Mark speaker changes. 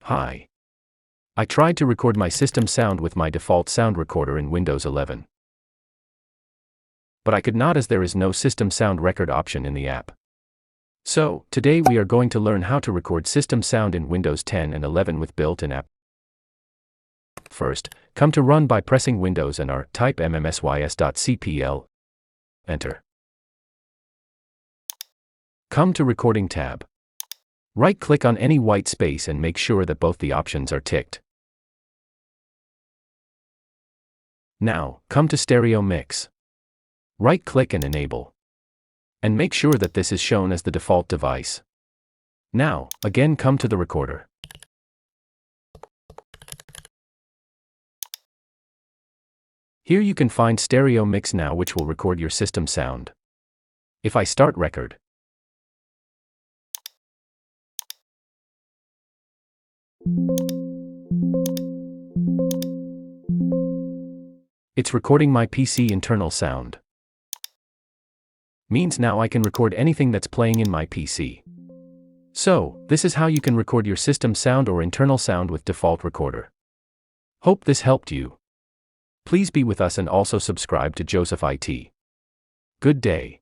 Speaker 1: Hi. I tried to record my system sound with my default sound recorder in Windows 11. But I could not, as there is no system sound record option in the app. So, today we are going to learn how to record system sound in Windows 10 and 11 with built-in app. First, come to Run by pressing Windows and R, type mmsys.cpl. Enter. Come to Recording tab. Right-click on any white space and make sure that both the options are ticked. Now, come to Stereo Mix. Right-click and enable. And make sure that this is shown as the default device. Now, again come to the recorder. Here you can find Stereo Mix now, which will record your system sound. If I start record, it's recording my PC internal sound. Means now I can record anything that's playing in my PC. So, this is how you can record your system sound or internal sound with default recorder. Hope this helped you. Please be with us and also subscribe to Joseph IT. Good day.